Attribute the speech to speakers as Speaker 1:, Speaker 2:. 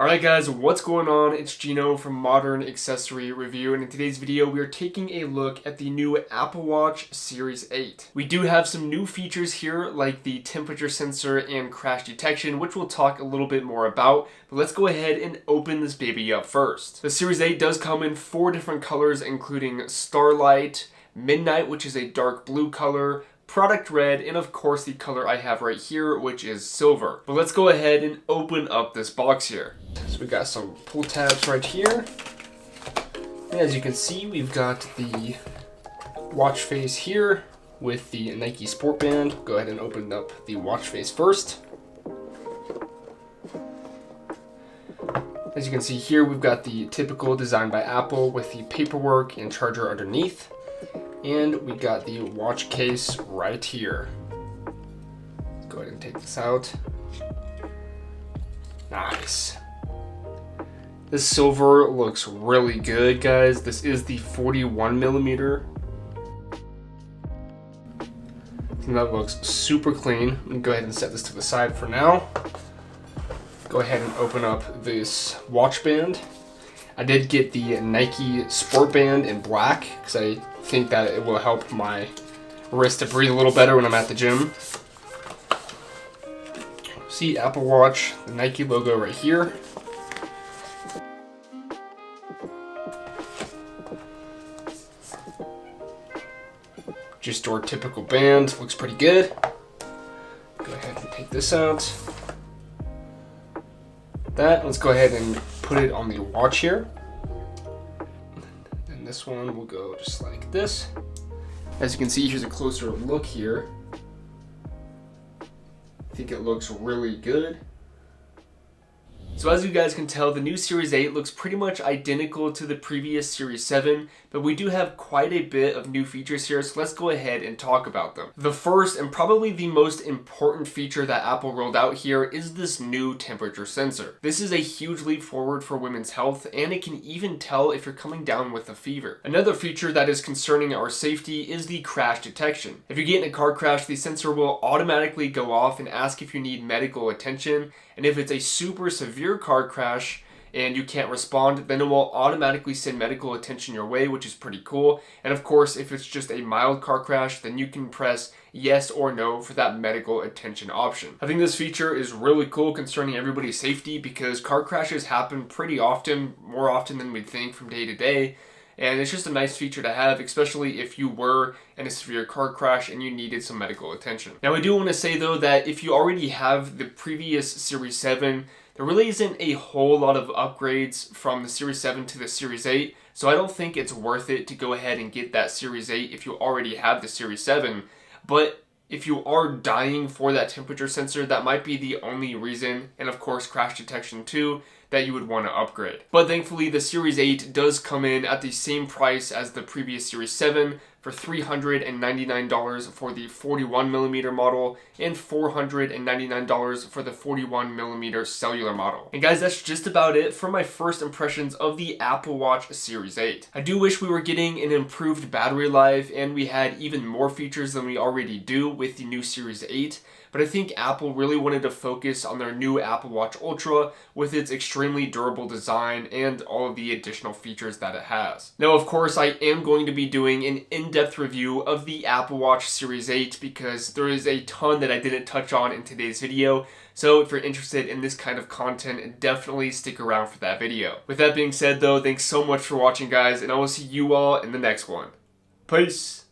Speaker 1: Alright guys, what's going on? It's Gino from Modern Accessory Review, and in today's video we are taking a look at the new Apple Watch Series 8. We do have some new features here like the temperature sensor and crash detection, which we'll talk a little bit more about, but let's go ahead and open this baby up first. The Series 8 does come in 4 different colors, including Starlight, Midnight, which is a dark blue color, Product Red, and of course the color I have right here, which is silver. But let's go ahead and open up this box here. So we got some pull tabs right here. And as you can see, we've got the watch face here with the Nike Sport Band. Go ahead and open up the watch face first. As you can see here, we've got the typical design by Apple with the paperwork and charger underneath. And we got the watch case right here. Let's go ahead and take this out. Nice. This silver looks really good, guys. This is the 41mm. And that looks super clean. I'm gonna go ahead and set this to the side for now. Go ahead and open up this watch band. I did get the Nike Sport Band in black because I think that it will help my wrist to breathe a little better when I'm at the gym. See Apple Watch, the Nike logo right here. Just your typical band, looks pretty good. Go ahead and take this out. Let's go ahead and put it on the watch here. And this one will go just like this. As you can see, here's a closer look here. I think it looks really good. So as you guys can tell, the new Series 8 looks pretty much identical to the previous Series 7, but we do have quite a bit of new features here, so let's go ahead and talk about them. The first and probably the most important feature that Apple rolled out here is this new temperature sensor. This is a huge leap forward for women's health, and it can even tell if you're coming down with a fever. Another feature that is concerning our safety is the crash detection. If you get in a car crash, the sensor will automatically go off and ask if you need medical attention, and if it's a super severe car crash and you can't respond, then it will automatically send medical attention your way, which is pretty cool. And of course, if it's just a mild car crash, then you can press yes or no for that medical attention option. I think this feature is really cool concerning everybody's safety because car crashes happen pretty often, more often than we'd think from day to day. And it's just a nice feature to have, especially if you were in a severe car crash and you needed some medical attention. Now, I do want to say though that if you already have the previous Series 7, there really isn't a whole lot of upgrades from the Series 7 to the Series 8, so I don't think it's worth it to go ahead and get that Series 8 if you already have the Series 7. But if you are dying for that temperature sensor, that might be the only reason, and of course crash detection too, that you would want to upgrade. But thankfully, the Series 8 does come in at the same price as the previous Series 7 for $399 for the 41mm model and $499 for the 41mm cellular model. And guys, that's just about it for my first impressions of the Apple Watch Series 8. I do wish we were getting an improved battery life and we had even more features than we already do with the new Series 8. But I think Apple really wanted to focus on their new Apple Watch Ultra with its extremely durable design and all of the additional features that it has. Now, of course, I am going to be doing an in-depth review of the Apple Watch Series 8 because there is a ton that I didn't touch on in today's video. So if you're interested in this kind of content, definitely stick around for that video. With that being said though, thanks so much for watching guys, and I will see you all in the next one. Peace!